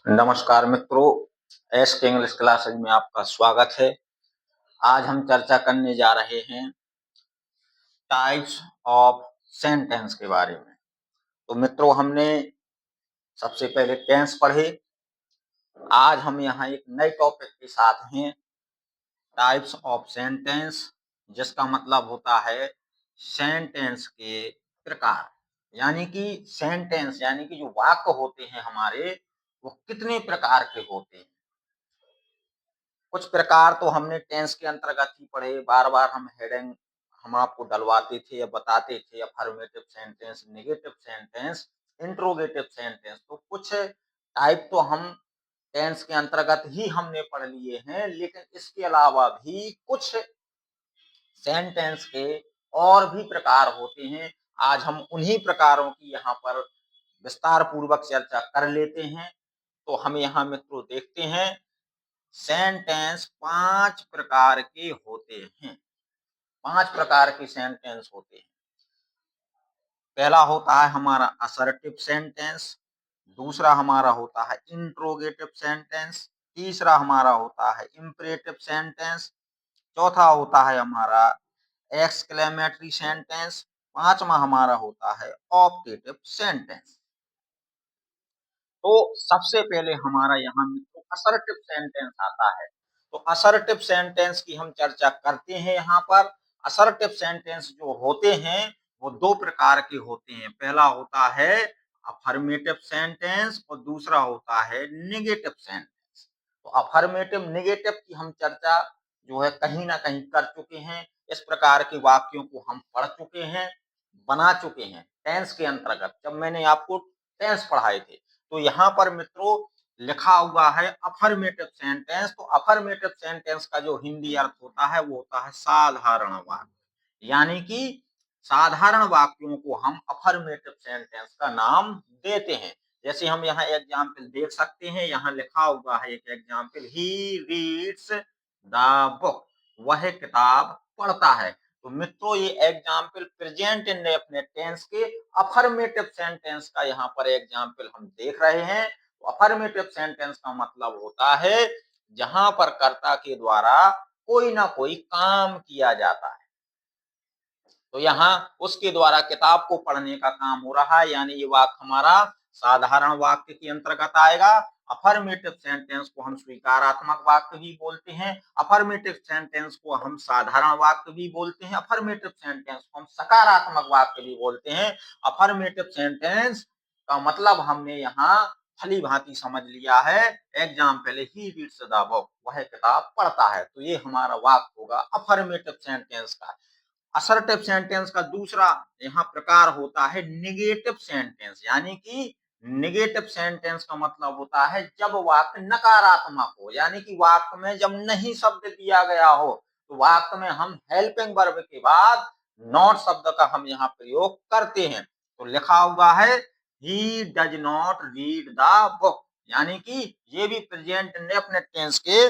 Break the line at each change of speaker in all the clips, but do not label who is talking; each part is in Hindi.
नमस्कार मित्रों, एस के इंग्लिश क्लासेज में आपका स्वागत है। आज हम चर्चा करने जा रहे हैं टाइप्स ऑफ सेंटेंस के बारे में। तो मित्रों, हमने सबसे पहले टेंस पढ़े। आज हम यहाँ एक नए टॉपिक के साथ हैं, टाइप्स ऑफ सेंटेंस, जिसका मतलब होता है सेंटेंस के प्रकार। यानी कि सेंटेंस यानी कि जो वाक्य होते हैं हमारे, वो कितने प्रकार के होते हैं। कुछ प्रकार तो हमने टेंस के अंतर्गत ही पढ़े, बार बार हम हेडिंग हम आपको डलवाते थे या बताते थे। Affirmative sentence, negative sentence, interrogative sentence. तो कुछ टाइप तो हम टेंस के अंतर्गत ही हमने पढ़ लिए हैं, लेकिन इसके अलावा भी कुछ सेंटेंस के और भी प्रकार होते हैं। आज हम उन्हीं प्रकारों की यहाँ पर विस्तार पूर्वक चर्चा कर लेते हैं। तो हम यहाँ मित्रों देखते हैं, सेंटेंस 5 प्रकार के होते हैं। 5 प्रकार के सेंटेंस होते हैं। पहला होता है हमारा असर्टिव सेंटेंस, दूसरा हमारा होता है इंट्रोगेटिव सेंटेंस, तीसरा हमारा होता है इंपरेटिव सेंटेंस, चौथा होता है हमारा एक्सक्लेमेटरी सेंटेंस, पांचवा हमारा होता है ऑप्टेटिव सेंटेंस। तो सबसे पहले हमारा यहाँ मित्रों असर्टिव सेंटेंस आता है। तो असर्टिव सेंटेंस की हम चर्चा करते हैं। यहाँ पर असर्टिव सेंटेंस जो होते हैं वो 2 प्रकार के होते हैं। पहला होता है अफर्मेटिव सेंटेंस और दूसरा होता है नेगेटिव सेंटेंस। तो अफर्मेटिव नेगेटिव की हम चर्चा जो है कहीं ना कहीं कर चुके हैं। इस प्रकार के वाक्यों को हम पढ़ चुके हैं, बना चुके हैं टेंस के अंतर्गत, जब मैंने आपको टेंस पढ़ाए थे। तो यहाँ पर मित्रों लिखा हुआ है अफर्मेटिव सेंटेंस। तो अफर्मेटिव सेंटेंस का जो हिंदी अर्थ होता है वो होता है साधारण वाक्य। यानी कि साधारण वाक्यों को हम अफर्मेटिव सेंटेंस का नाम देते हैं। जैसे हम यहाँ एग्जाम्पल देख सकते हैं, यहाँ लिखा हुआ है एक example, he reads the book, वह किताब पढ़ता है। तो मित्रों ये एग्जाम्पल प्रेजेंट इंडेफिनिट टेंस के अफर्मेटिव सेंटेंस का यहाँ पर एग्जाम्पल हम देख रहे हैं। तो अफर्मेटिव सेंटेंस का मतलब होता है जहां पर कर्ता के द्वारा कोई ना कोई काम किया जाता है। तो यहाँ उसके द्वारा किताब को पढ़ने का काम हो रहा है, यानी ये वाक्य हमारा साधारण वाक्य के अंतर्गत आएगा। अफर्मेटिव सेंटेंस को हम स्वीकारात्मक वाक्य भी बोलते हैं, अफर्मेटिव सेंटेंस को हम साधारण वाक्य भी बोलते हैं, अफर्मेटिव सेंटेंस को हम सकारात्मक वाक्य भी बोलते हैं। अफर्मेटिव सेंटेंस का मतलब हमने यहाँ भली भांति समझ लिया है। Example, he reads the book, वह किताब पढ़ता है। तो ये हमारा वाक्य होगा अफर्मेटिव सेंटेंस का। असर्टिव सेंटेंस का दूसरा यहाँ प्रकार होता है निगेटिव सेंटेंस। यानी कि निगेटिव सेंटेंस का मतलब होता है जब वाक्य नकारात्मक हो, यानी कि वाक्य में जब नहीं शब्द दिया गया हो, तो वाक्य में हम हेल्पिंग वर्ब के बाद नॉट शब्द का हम यहाँ प्रयोग करते हैं। तो लिखा हुआ है he does not read the book, यानी कि ये भी प्रेजेंट इंडेफिनिट टेंस के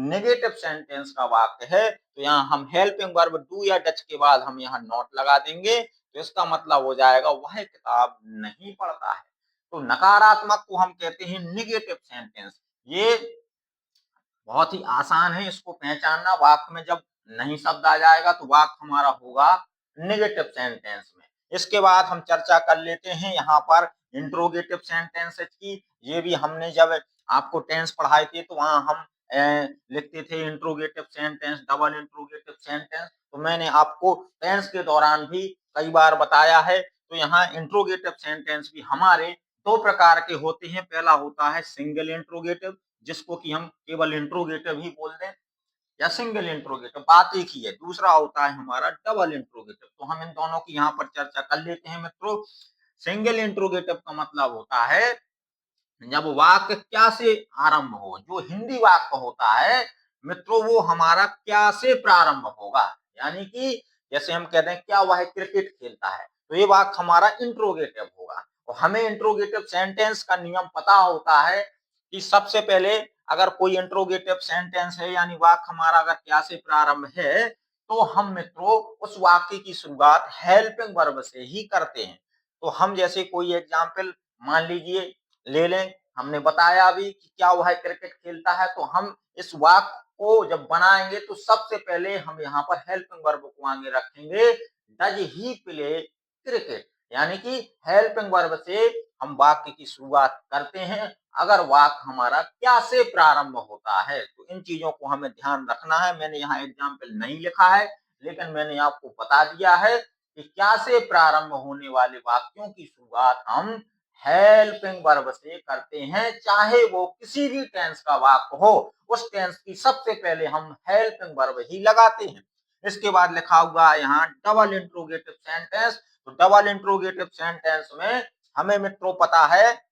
नेगेटिव सेंटेंस का वाक्य है। तो यहाँ हम हेल्पिंग वर्ब डू या डच के बाद हम यहाँ नॉट लगा देंगे, तो इसका मतलब हो जाएगा वह किताब नहीं पढ़ता है। तो नकारात्मक को हम कहते हैं निगेटिव सेंटेंस। ये बहुत ही आसान है इसको पहचानना। वाक्य में जब नहीं शब्द आ जाएगा तो वाक्य हमारा होगा नेगेटिव सेंटेंस में। इसके बाद हम चर्चा कर लेते हैं यहाँ पर इंट्रोगेटिव सेंटेंस की। ये भी हमने जब आपको टेंस पढ़ाए थे तो वहां हम लिखते थे interrogative sentence, double interrogative sentence. तो मैंने आपको टेंस के दौरान भी कई बार बताया है। तो यहाँ इंट्रोगेटिव सेंटेंस भी हमारे 2 प्रकार के होते हैं। पहला होता है सिंगल इंट्रोगेटिव, जिसको कि हम केवल इंट्रोगेटिव ही बोल दें, या सिंगल इंट्रोगेटिव, बात एक ही है। दूसरा होता है हमारा डबल इंट्रोगेटिव। तो हम इन दोनों की यहाँ पर चर्चा कर लेते हैं मित्रों। सिंगल इंट्रोगेटिव का मतलब होता है जब वाक्य क्या से आरंभ हो। जो हिंदी वाक्य होता है मित्रों वो हमारा क्या से प्रारंभ होगा। यानी कि जैसे हम कहते हैं क्या वह क्रिकेट खेलता है, तो ये वाक्य हमारा इंट्रोगेटिव होगा। और हमें इंट्रोगेटिव सेंटेंस का नियम पता होता है कि सबसे पहले अगर कोई इंट्रोगेटिव सेंटेंस है यानी वाक्य हमारा अगर क्या से प्रारंभ है, तो हम मित्रों उस वाक्य की शुरुआत हेल्पिंग वर्ब से ही करते हैं। तो हम जैसे कोई एग्जाम्पल मान लीजिए ले लें, हमने बताया भी कि क्या वह क्रिकेट खेलता है। तो हम इस वाक्य को जब बनाएंगे तो सबसे पहले हम यहाँ पर हेल्पिंग वर्ब को आगे रखेंगे, डज ही प्ले क्रिकेट, यानी कि हेल्पिंग वर्ब से हम वाक्य की शुरुआत करते हैं। अगर वाक्य हमारा क्या से प्रारंभ होता है तो इन चीजों को हमें ध्यान रखना है। मैंने यहाँ एग्जाम्पल नहीं लिखा है, लेकिन मैंने आपको बता दिया है कि क्या से प्रारंभ होने वाले वाक्यों की शुरुआत हम हेल्पिंग वर्ब से करते हैं, चाहे वो किसी भी टेंस का वाक्य हो, उस टेंस की सबसे पहले हम हेल्पिंग वर्ब ही लगाते हैं। इसके बाद लिखा हुआ है यहाँ डबल इंट्रोगेटिव सेंटेंस। तो डबल इंट्रोगेटिव सेंटेंस में हमें मित्रों पता है,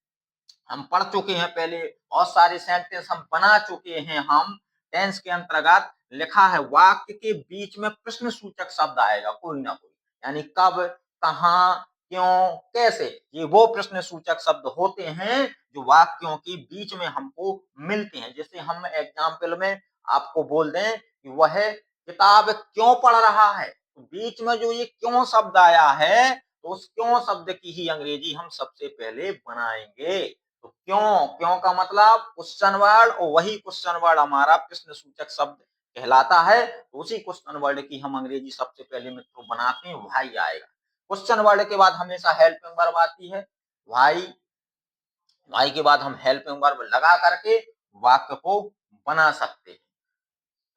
हम पढ़ चुके हैं पहले, बहुत सारे सेंटेंस हम बना चुके हैं। हम टेंस के अंतर्गत लिखा है वाक्य के बीच में प्रश्न सूचक शब्द आएगा कोई ना कोई, यानी कब, कहां, क्यों, कैसे, ये वो प्रश्न सूचक शब्द होते हैं जो वाक्यों के बीच में हमको मिलते हैं। जैसे हम एग्जाम्पल में आपको बोल दें कि वह किताब क्यों पढ़ रहा है, तो बीच में जो ये क्यों शब्द आया है, तो उस क्यों शब्द की ही अंग्रेजी हम सबसे पहले बनाएंगे। तो क्यों, क्यों का मतलब क्वेश्चन वर्ड, और वही क्वेश्चन वर्ड हमारा प्रश्न सूचक शब्द कहलाता है। तो उसी क्वेश्चन वर्ड की हम अंग्रेजी सबसे पहले मित्रों बनाते हैं, भाई आएगा। क्वेश्चन वर्ड के बाद हमेशा हेल्पिंग वर्ब आती है, भाई। भाई के बाद हम हेल्पिंग वर्ब लगा करके वाक्य को बना सकते हैं।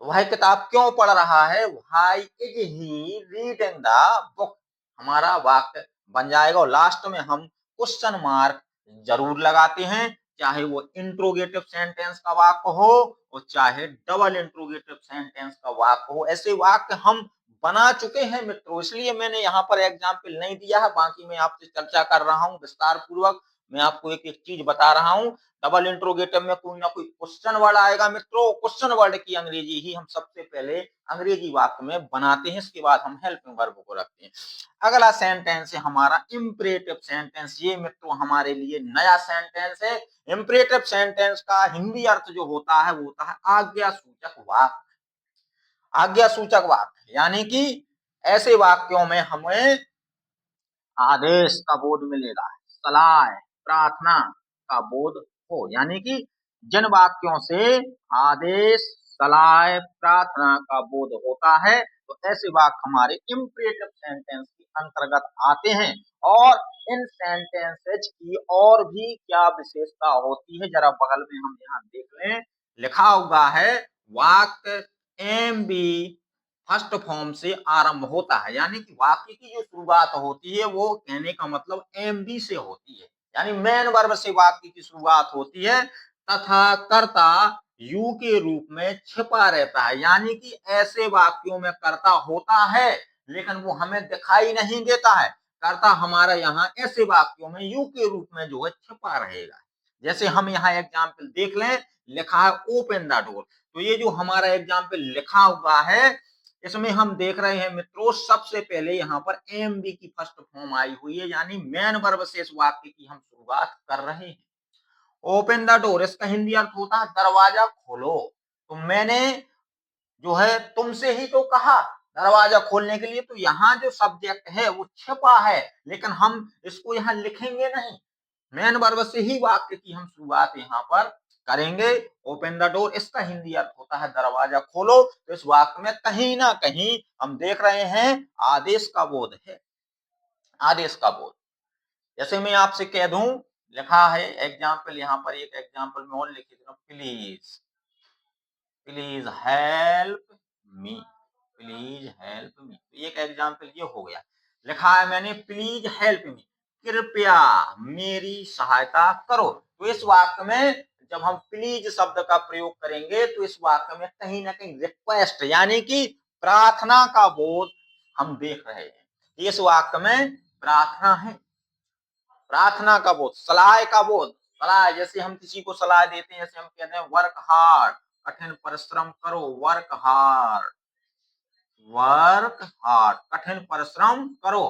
वह किताब क्यों पढ़ रहा है, why is he reading the book, हमारा वाक्य बन जाएगा। और लास्ट में हम क्वेश्चन मार्क जरूर लगाते हैं, चाहे वो इंट्रोगेटिव सेंटेंस का वाक्य हो और चाहे डबल इंट्रोगेटिव सेंटेंस का वाक्य हो। ऐसे वाक्य हम बना चुके हैं मित्रों, इसलिए मैंने यहाँ पर एग्जाम्पल नहीं दिया है। बाकी मैं आपसे चर्चा कर रहा हूँ विस्तार पूर्वक, मैं आपको एक एक चीज बता रहा हूँ। डबल इंट्रोगेटिव में कोई ना कोई क्वेश्चन वर्ड आएगा मित्रों, क्वेश्चन वर्ड की अंग्रेजी ही हम सबसे पहले अंग्रेजी वाक्य में बनाते हैं, इसके बाद हम हेल्पिंग वर्ब को रखते हैं। अगला सेंटेंस है हमारा इंपरेटिव सेंटेंस। ये मित्रों हमारे लिए नया सेंटेंस है। इंपरेटिव सेंटेंस का हिंदी अर्थ जो होता है वो होता है आज्ञा सूचक वाक्य। आज्ञा सूचक वाक्य यानी कि ऐसे वाक्यों में हमें आदेश का बोध मिलेगा, सलाह, प्रार्थना का बोध हो, यानी कि जिन वाक्यों से आदेश, सलाह, प्रार्थना का बोध होता है, तो ऐसे वाक्य हमारे इंपरेटिव सेंटेंस के अंतर्गत आते हैं। और इन सेंटेंसेज की और भी क्या विशेषता होती है, जरा बगल में हम यहाँ देख लें, लिखा हुआ है वाक्य एम बी फर्स्ट फॉर्म से आरंभ होता है, यानी कि वाक्य की जो शुरुआत होती है वो कहने का मतलब एम बी से होती है, यानी मेन वर्ब से वाक्य की शुरुआत होती है, तथा कर्ता यू के रूप में छिपा रहता है, यानी कि ऐसे वाक्यों में कर्ता होता है लेकिन वो हमें दिखाई नहीं देता है। कर्ता हमारा यहाँ ऐसे वाक्यों में यू के रूप में जो है छिपा रहेगा। जैसे हम यहाँ एग्जाम्पल देख लें, लिखा है ओपन द डोर, तो ये जो हमारा एग्जाम्पल लिखा हुआ है इसमें हम देख रहे हैं मित्रों, सबसे पहले यहाँ पर एम बी की फर्स्ट फॉर्म आई हुई है, यानी मेन वर्ब से इस वाक्य की हम शुरुआत कर रहे हैं। ओपन द डोर, इसका हिंदी अर्थ होता है दरवाजा खोलो। तो मैंने जो है तुमसे ही तो कहा दरवाजा खोलने के लिए, तो यहाँ जो सब्जेक्ट है वो छिपा है, लेकिन हम इसको यहाँ लिखेंगे नहीं, मेन वर्ब से ही वाक्य की हम शुरुआत यहाँ पर करेंगे। ओपन द डोर, इसका हिंदी अर्थ होता है दरवाजा खोलो। तो इस वाक्य में कहीं ना कहीं हम देख रहे हैं आदेश का बोध है, आदेश का बोध। जैसे मैं आपसे कह दूं, लिखा है एग्जाम्पल, यहाँ पर एक एग्जाम्पल में और लिख देता हूं, please, please help me, please help me, एक एग्जाम्पल ये हो गया। लिखा है मैंने प्लीज हेल्प मी, कृपया मेरी सहायता करो। तो इस वाक्य में जब हम प्लीज शब्द का प्रयोग करेंगे तो इस वाक्य में कहीं ना कहीं रिक्वेस्ट यानी कि प्रार्थना का बोध हम देख रहे हैं। इस वाक्य में प्रार्थना है, प्रार्थना का बोध, सलाह का बोध। सलाह, जैसे हम किसी को सलाह देते हैं, जैसे हम कहते हैं वर्क हार्ड, कठिन परिश्रम करो, वर्क हार्ड, वर्क हार्ड, कठिन परिश्रम करो।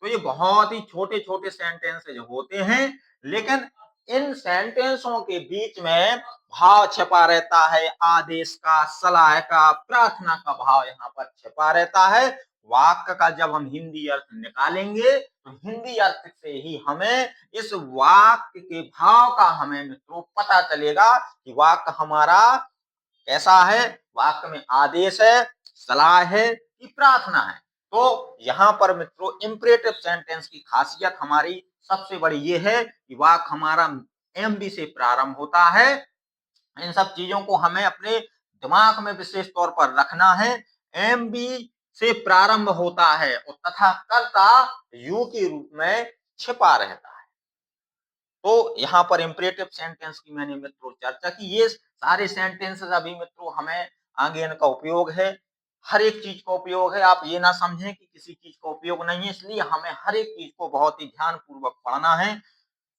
तो ये बहुत ही छोटे छोटे सेंटेंसेज होते हैं, लेकिन इन सेंटेंसों के बीच में भाव छिपा रहता है, आदेश का, सलाह का, प्रार्थना का भाव यहाँ पर छिपा रहता है। वाक्य का जब हम हिंदी अर्थ निकालेंगे तो हिंदी अर्थ से ही हमें इस वाक्य के भाव का हमें मित्रों पता चलेगा कि वाक्य हमारा कैसा है, वाक्य में आदेश है, सलाह है कि प्रार्थना है। तो यहाँ पर मित्रों इंपरेटिव सेंटेंस की खासियत हमारी सबसे बड़ी ये है कि वाक्य हमारा एमबी से प्रारंभ होता है। इन सब चीजों को हमें अपने दिमाग में विशेष तौर पर रखना है। एमबी से प्रारंभ होता है और तथा कर्ता यू के रूप में छिपा रहता है। तो यहाँ पर इंपरेटिव सेंटेंस की मैंने मित्रों चर्चा की। ये सारे सेंटेंसेस अभी मित्रों हमें आगे इनका उपयोग है, हर एक चीज का उपयोग है। आप ये ना समझें कि किसी चीज का उपयोग नहीं है, इसलिए हमें हर एक चीज को बहुत ही ध्यान पूर्वक पढ़ना है।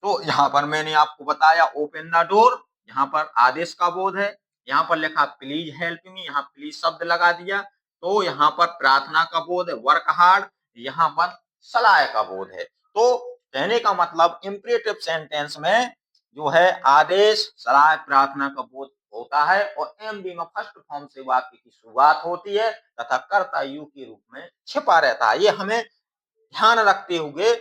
तो यहाँ पर मैंने आपको बताया ओपन द डोर, यहाँ पर आदेश का बोध है। यहाँ पर लिखा प्लीज हेल्प मी, यहाँ प्लीज शब्द लगा दिया। तो यहाँ पर प्रार्थना का बोध है, वर्क हार्ड, यहाँ पर सलाह का बोध है। तो कहने का मतलब इंपरेटिव सेंटेंस में जो है आदेश, सलाह, प्रार्थना का बोध होता है और एमबी में फर्स्ट फॉर्म से वाक्य की शुरुआत होती है तथा कर्ता यू के रूप में छिपा रहता है। ये हमें ध्यान रखते हुए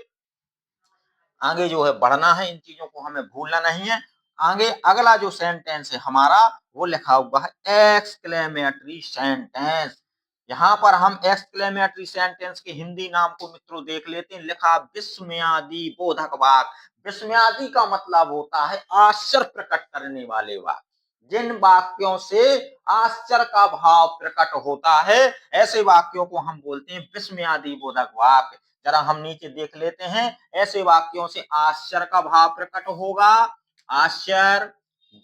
आगे जो है बढ़ना है, इन चीजों को हमें भूलना नहीं है। आगे अगला जो सेंटेंस है हमारा वो लिखा हुआ है एक्सक्लेमेटरी सेंटेंस। यहाँ पर हम एक्सक्लेमेटरी सेंटेंस के हिंदी नाम को मित्रों देख लेते हैं। लिखा विस्मयादि बोधक वाक्य। विस्मयादि का मतलब होता है आश्चर्य प्रकट करने वाले वाक्य। जिन वाक्यों से आश्चर्य का भाव प्रकट होता है ऐसे वाक्यों को हम बोलते हैं विस्मयादि बोधक वाक्य। जरा हम नीचे देख लेते हैं। ऐसे वाक्यों से आश्चर्य का भाव प्रकट होगा, आश्चर्य,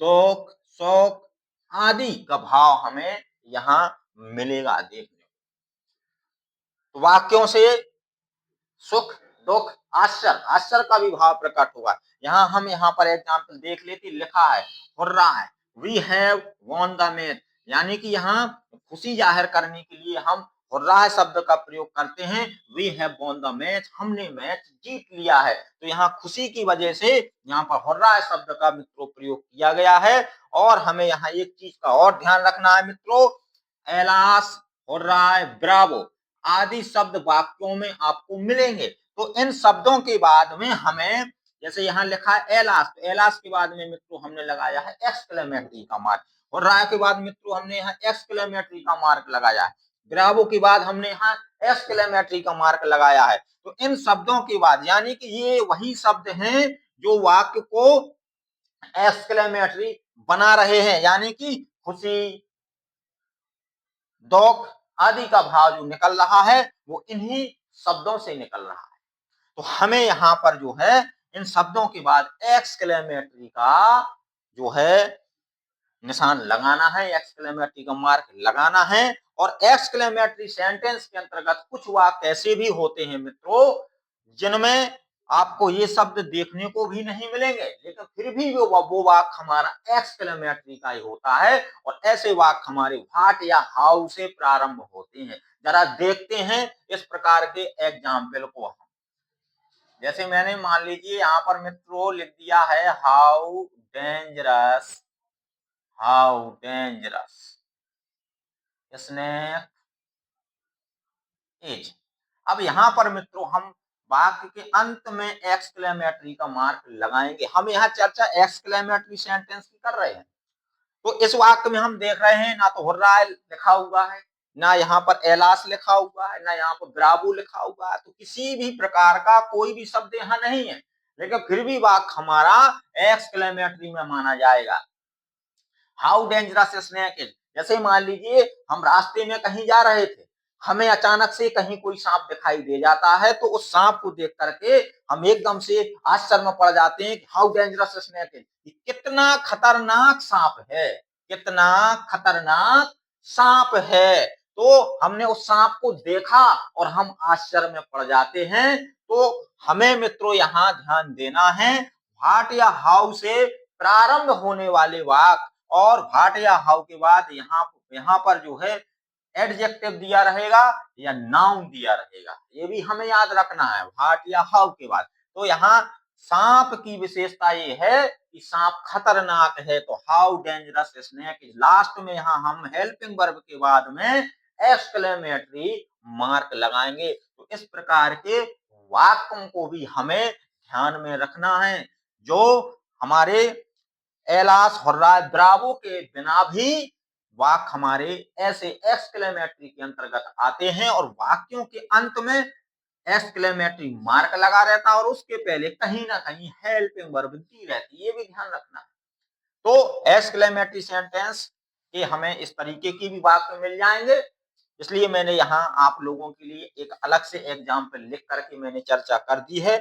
दुख, शोक आदि का भाव हमें यहाँ मिलेगा देखने को। तो वाक्यों से सुख, दुख, आश्चर्य, आश्चर्य का भी भाव प्रकट होगा। हम यहाँ पर एग्जाम्पल देख लेते, लिखा है हुर्रा है, we have won the match, यानी कि यहाँ खुशी जाहिर करने के लिए हम हुर्रा शब्द का प्रयोग करते हैं। We have won the match, हमने मैच जीत लिया है। तो यहाँ खुशी की वजह से यहाँ पर हुर्रा शब्द का मित्रों प्रयोग किया गया है। और हमें यहाँ एक चीज का और ध्यान रखना है मित्रों, एलास, हुर्रा, ब्रावो आदि शब्द वाक्यों में आपको मिलेंगे। तो इन शब्दों के बाद में हमें, जैसे यहाँ लिखा है एलास, तो एलास के बाद में मित्रों हमने लगाया है एक्सक्लेमेटरी का मार्क, और राय के बाद मित्रों हमने यहाँ एक्सक्लेमेटरी का मार्क लगाया है, ब्रावो के बाद हमने यहाँ एक्सक्लेमेटरी का मार्क लगाया है। तो इन शब्दों के बाद, यानी कि ये वही शब्द हैं जो वाक्य को एक्सक्लेमेटरी बना रहे हैं, यानी कि खुशी, दुख आदि का भाव जो निकल रहा है वो इन्हीं शब्दों से निकल रहा है। तो हमें यहाँ पर जो है इन शब्दों के बाद एक्सक्लेमेटरी का जो है निशान लगाना है, एक्सक्लेमेटरी का मार्क लगाना है। और एक्सक्लेमेटरी सेंटेंस के अंतर्गत कुछ वाक्य ऐसे भी होते हैं मित्रों जिनमें आपको ये शब्द देखने को भी नहीं मिलेंगे, लेकिन फिर भी वो वाक्य हमारा एक्सक्लेमेटरी का ही होता है। और ऐसे वाक्य हमारे व्हाट या हाउ से प्रारंभ होते हैं। जरा देखते हैं इस प्रकार के एग्जाम्पल को हम। जैसे मैंने मान लीजिए यहाँ पर मित्रों लिख दिया है how dangerous, how dangerous snake is. अब यहाँ पर मित्रों हम वाक्य के अंत में एक्सक्लेमेटरी का मार्क लगाएंगे। हम यहाँ चर्चा एक्सक्लेमेटरी सेंटेंस की कर रहे हैं। तो इस वाक्य में हम देख रहे हैं ना तो हुर्रा लिखा हुआ है, ना यहाँ पर एलास लिखा हुआ है, ना यहाँ पर ब्रावो लिखा हुआ है। तो किसी भी प्रकार का कोई भी शब्द यहाँ नहीं है, लेकिन फिर भी वाक्य हमारा एक्सक्लेमेटरी में माना जाएगा। हाउ डेंजरस स्नेक इज, जैसे मान लीजिए हम रास्ते में कहीं जा रहे थे, हमें अचानक से कहीं कोई सांप दिखाई दे जाता है, तो उस सांप को देख करके हम एकदम से आश्चर्य में पड़ जाते हैं कि हाउ डेंजरस स्नेक इज, कितना खतरनाक सांप है, कितना खतरनाक सांप है। तो हमने उस सांप को देखा और हम आश्चर्य में पड़ जाते हैं। तो हमें मित्रों यहाँ ध्यान देना है, व्हाट या हाउ से प्रारंभ होने वाले वाक्य और व्हाट या हाउ के बाद यहाँ पर जो है एडजेक्टिव दिया रहेगा या नाउन दिया रहेगा, ये भी हमें याद रखना है व्हाट या हाउ के बाद। तो यहाँ सांप की विशेषता ये है कि सांप खतरनाक है, तो how dangerous snake is. Last में यहाँ हम हेल्पिंग वर्ब के बाद में एक्सक्लेमेटरी मार्क लगाएंगे। तो इस प्रकार के वाक्यों को भी हमें ध्यान में रखना है, जो हमारे एलास होर्राय ब्रावो के बिना भी वाक्य हमारे ऐसे एक्सक्लेमेटरी के अंतर्गत आते हैं और वाक्यों के अंत में एक्सक्लेमेटरी मार्क लगा रहता है और उसके पहले कहीं ना कहीं हेल्पिंग वर्ब दी रहती है, ये भी ध्यान रखना है। तो एक्सक्लेमेटरी सेंटेंस के हमें इस तरीके की भी वाक्य मिल जाएंगे, इसलिए मैंने यहाँ आप लोगों के लिए एक अलग से एग्जाम्पल लिख करके मैंने चर्चा कर दी है।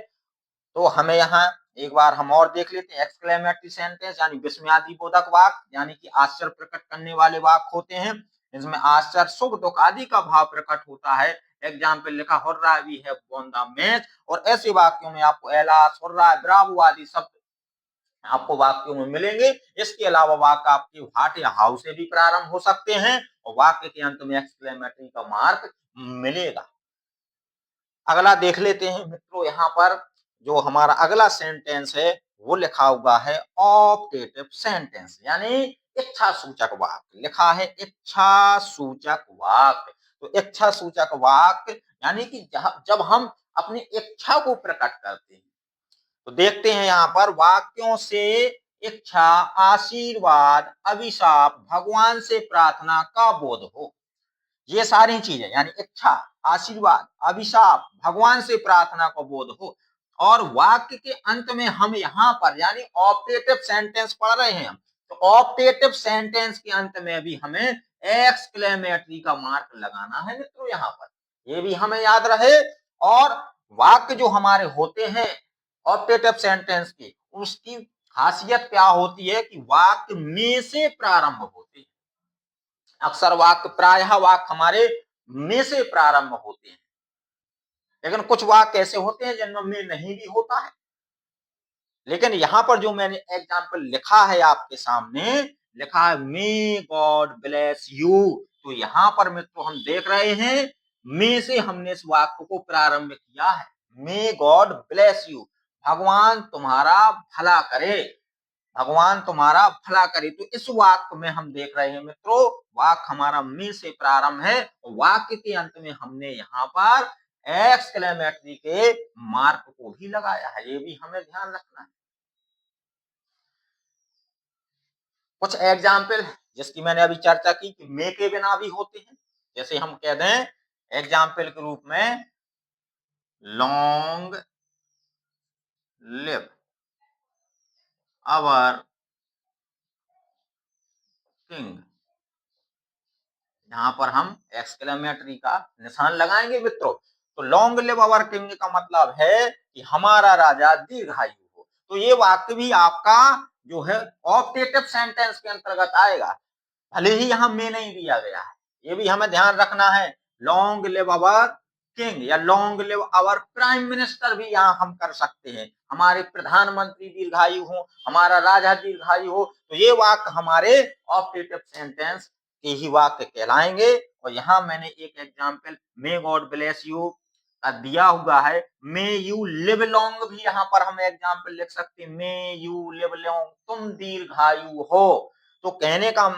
तो हमें यहाँ एक बार हम और देख लेते हैं। एक्सक्लेमेटरी सेंटेंस यानी विस्मयादिबोधक वाक्य, यानी कि आश्चर्य प्रकट करने वाले वाक्य होते हैं। इसमें आश्चर्य, सुख, दुख आदि का भाव प्रकट होता है। एग्जाम्पल लिखा hurrah we have won the match, और ऐसे वाक्यों में आपको एलास, हुर्रा, ब्रावो आदि शब्द आपको वाक्यों में मिलेंगे। इसके अलावा वाक्य आपके व्हाट या हाउ से भी प्रारंभ हो सकते हैं और वाक्य के अंत में एक्सक्लेमेटरी का मार्क मिलेगा। अगला देख लेते हैं मित्रों, यहाँ पर जो हमारा अगला सेंटेंस है वो लिखा हुआ है ऑप्टेटिव सेंटेंस, यानी इच्छा सूचक वाक्य। लिखा है इच्छा सूचक वाक्य। तो इच्छा सूचक वाक्य यानी कि जब हम अपनी इच्छा को प्रकट करते हैं, तो देखते हैं यहाँ पर वाक्यों से इच्छा, आशीर्वाद, अभिशाप, भगवान से प्रार्थना का बोध हो, ये सारी चीजें यानी इच्छा, आशीर्वाद, अभिशाप, भगवान से प्रार्थना का बोध हो। और वाक्य के अंत में हम यहाँ पर यानी ऑप्टेटिव सेंटेंस पढ़ रहे हैं, तो ऑप्टेटिव सेंटेंस के अंत में भी हमें एक्सक्लेमेटरी का मार्क लगाना है मित्रों यहाँ पर, ये भी हमें याद रहे। और वाक्य जो हमारे होते हैं ऑप्टेटिव सेंटेंस के, उसकी खासियत क्या होती है कि वाक्य में से प्रारंभ होते हैं। अक्सर वाक्य, प्रायः वाक्य हमारे में से प्रारंभ होते हैं, लेकिन कुछ वाक्य ऐसे होते हैं जिनमें में नहीं भी होता है। लेकिन यहाँ पर जो मैंने एग्जाम्पल लिखा है आपके सामने, लिखा है मे गॉड ब्लेस यू, तो यहाँ पर मित्रों हम देख रहे हैं में से हमने इस वाक्य को प्रारंभ किया है। मे गॉड ब्लेस यू, भगवान तुम्हारा भला करे, भगवान तुम्हारा भला करे। तो इस वाक्य में हम देख रहे हैं मित्रों, वाक्य हमारा में से प्रारंभ है, वाक्य के अंत में हमने यहाँ पर एक्सक्लेमेटरी के मार्क को भी लगाया है, ये भी हमें ध्यान रखना है। कुछ एग्जाम्पल जिसकी मैंने अभी चर्चा की कि मे के बिना भी होते हैं, जैसे हम कह दें एग्जाम्पल के रूप में लॉन्ग लिव आवर किंग, यहाँ पर हम एक्सक्लेमेटरी का निशान लगाएंगे मित्रों। तो लॉन्ग लिव आवर किंग का मतलब है कि हमारा राजा दीर्घायु हो। तो ये वाक्य भी आपका जो है ऑप्टेटिव सेंटेंस के अंतर्गत आएगा, भले ही यहाँ में नहीं दिया गया है, ये भी हमें ध्यान रखना है। लॉन्ग लिव आवर किंग या long live our prime minister भी यहाँ हम कर सकते हैं, हमारे प्रधानमंत्री दीर्घायु हो, हमारा राजा दीर्घायु हो। तो ये वाक्य हमारे ऑप्टेटिव सेंटेंस के ही वाक्य कहलाएंगे। और यहाँ मैंने एक example may God bless you का दिया हुआ है, मे यू लिव लॉन्ग भी यहाँ पर हम एग्जाम्पल लिख सकते हैं, मे यू लिव लॉन्ग, तुम दीर्घायु हो। तो कहने का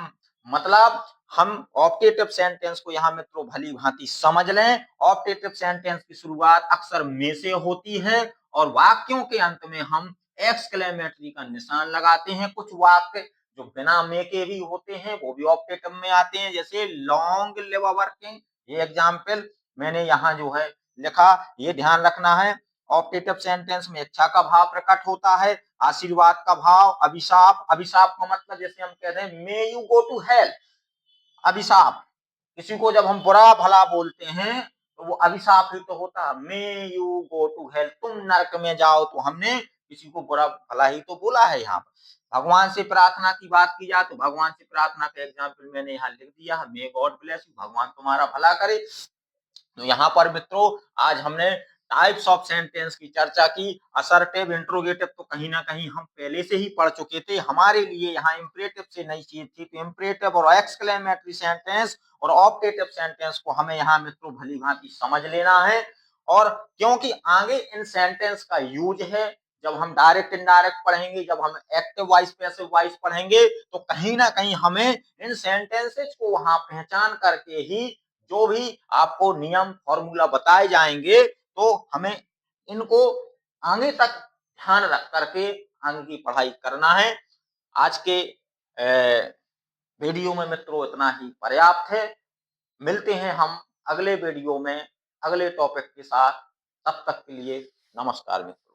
मतलब हम ऑप्टेटिव सेंटेंस को यहाँ मित्रों भली भांति समझ लें। ऑप्टेटिव सेंटेंस की शुरुआत अक्सर में से होती है और वाक्यों के अंत में हम एक्सक्लेमेटरी का निशान लगाते हैं। कुछ वाक्य जो बिना में के भी होते हैं वो भी ऑप्टेटिव में आते हैं, जैसे लॉन्ग लिव आवर किंग, ये एग्जाम्पल मैंने यहाँ जो है लिखा, ये ध्यान रखना है। ऑप्टेटिव सेंटेंस में इच्छा का भाव प्रकट होता है, आशीर्वाद का भाव, अभिशाप, अभिशाप का मतलब जैसे हम कहते हैं may you go to hell, अभिशाप, किसी को जब हम बुरा भला बोलते हैं तो वो अभिशाप ही तो होता है, may you go to hell, तुम नरक में जाओ, तो हमने किसी को बुरा भला ही तो बोला है। यहाँ पर भगवान से प्रार्थना की बात की जाए तो भगवान से प्रार्थना का एग्जाम्पल मैंने यहाँ लिख दिया है, मे गॉड ब्लेस यू, भगवान तुम्हारा भला करे। तो यहाँ पर मित्रों आज हमने टाइप्स ऑफ सेंटेंस की चर्चा की। असर्टिव, इंट्रोगेटिव तो कहीं ना कहीं हम पहले से ही पढ़ चुके थे, हमारे लिए यहाँ इंपरेटिव से नई चीज थी। तो इंपरेटिव और एक्सक्लेमेटरी सेंटेंस और ऑप्टेटिव सेंटेंस को हमें यहाँ मित्रों भली भांति समझ लेना है। और क्योंकि आगे इन सेंटेंस का यूज है, जब हम डायरेक्ट इनडायरेक्ट पढ़ेंगे, जब हम एक्टिव वॉइस पैसिव वॉइस पढ़ेंगे, तो कहीं ना कहीं हमें इन सेंटेंसेस को वहां पहचान करके ही जो भी आपको नियम फॉर्मूला बताए जाएंगे तो हमें इनको आगे तक ध्यान रख करके आगे की पढ़ाई करना है। आज के वीडियो में मित्रों इतना ही पर्याप्त है। मिलते हैं हम अगले वीडियो में अगले टॉपिक के साथ। तब तक के लिए नमस्कार मित्रों।